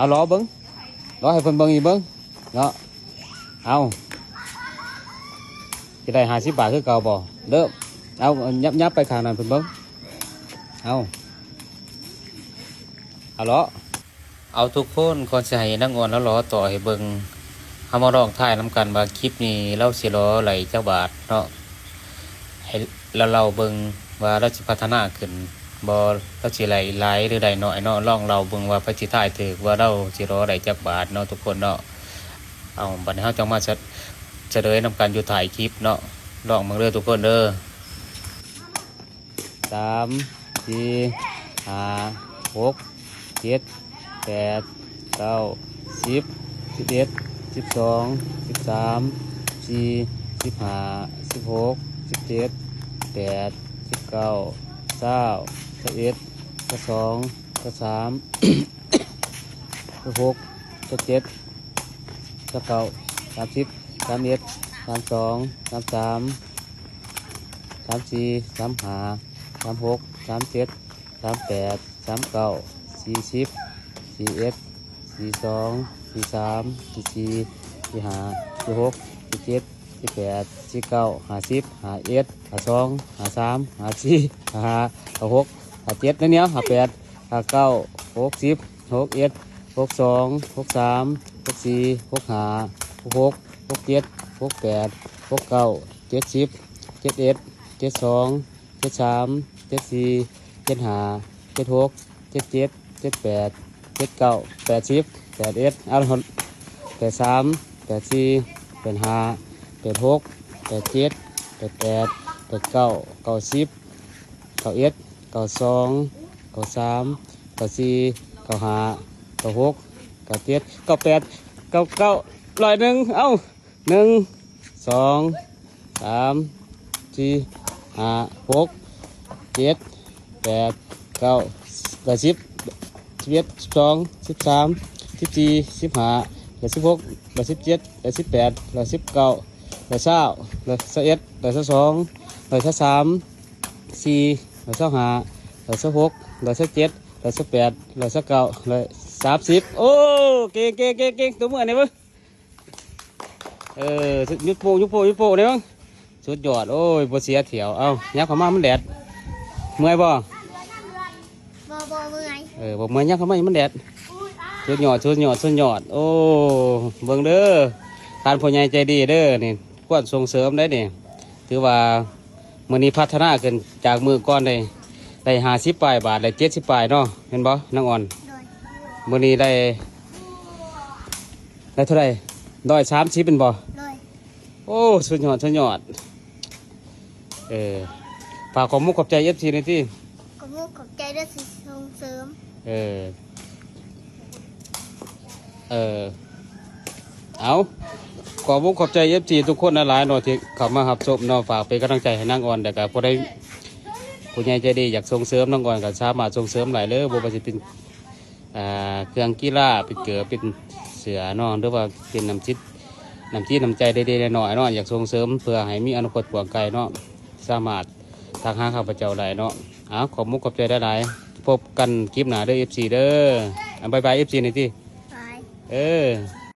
เอาล้อเบิ้งล้อให้เพิ่นเบิ้งอีกเบิ้งเนาะเอาจะได้50 บาทคือเก่าบ่เริ่มเอายับไปข้างนั้นเพิ่นเบิ้งเอาล้อเอาทุกคนก่อนสิให้นักงอนแล้วล้อต่อให้เบิ้งเฮามาลองถ่ายนํกันว่าคลิปนี้เราสิล้อไหลจักบาทเนาะให้เราเบิ้งว่าเราสิพัฒนาขึ้นบ่เราสิไหลหลายหรือได้น้อยเนาะลองเราเบิ่งว่าพระสิถ่ายถูกว่าเราสิรอได้จักบาทเนาะทุกคนเนาะเอาบัดนี้เฮาจังมาเฉลยนำกันอยู่ถ่ายคลิปเนาะลองเบิ่งเด้อทุกคนเด้อ3 4 5 6 7 8 9 10 11 12 13 14 15 16 17 18 19 20 21 22 23 26 27 29 30 31 32 33 34 35 36 37 38 39 40 41 42 43 44 45 46 47 48 49 50 51 52 53 54 55 56 57นั่นเนี่ย58 59 60 61 62 63 64 65 66 67 68 69 70 71 72 73 74 75 76 77 78 79 80 81เอาละคน83 84 85 86 87 88 89 90 91 92 93 94 95 96 97 98 99 100เอ้า1 2 3 4 5 6 7 8 9 10 11 12 13 14 15 16 17 18 19 20 21 22 23 4 25 26 27 28 29 30โอ้เก่งตัวมือนี่มั้งยุบโปนี่มั้งสุดยอดโอ้ยบ่เสียเถียวเอายักเข้ามามันแดดเมื่อยบ่บ่เมื่อยบ่เมื่อยยักเข้ามามันแดดสุดยอดโอ้เบิ่งเด้อการผู้ใหญ่ใจดีเด้อนี่ควรส่งเสริมได้นี่ถือว่ามื้อนี้พัฒนาขึ้นจากมื้อก่อนได้50 ปลายบาทได้70 ปลายเนาะเห็นบ่นางอ่อนมื้อนี้ได้เท่าไหร่130เป็นบ่โอ้สุดยอดฝากความมุกขอบใจ FC หน่อยที่ขอบใจด้วยสิส่งเสริมเอาขอมุกขอบใจ FC ทุกคนหลายๆเนาะที่เข้ามารับชมเนาะฝากเป็นกำลังใจให้นางอ่อนแต่ก็พอได้ผู้ใหญ่ใจดีอยากส่งเสริมนางอ่อนก็สามารถส่งเสริมหลายเลยบ่ว่าสิเป็นเครื่องกีฬาเป็นเกลือเป็นเสือเนาะหรือว่าเป็นน้ำใจเด็ๆน้อยๆเนาะอยากส่งเสริมเพื่อให้มีอนาคตกว้างไกลเนาะสามารถทักหาข้าพเจ้าได้เนาะขอบมุกขอบใจหลายๆพบกันคลิปหน้าเด้อ FC เด้อบ๊ายบาย FC หน่อยที่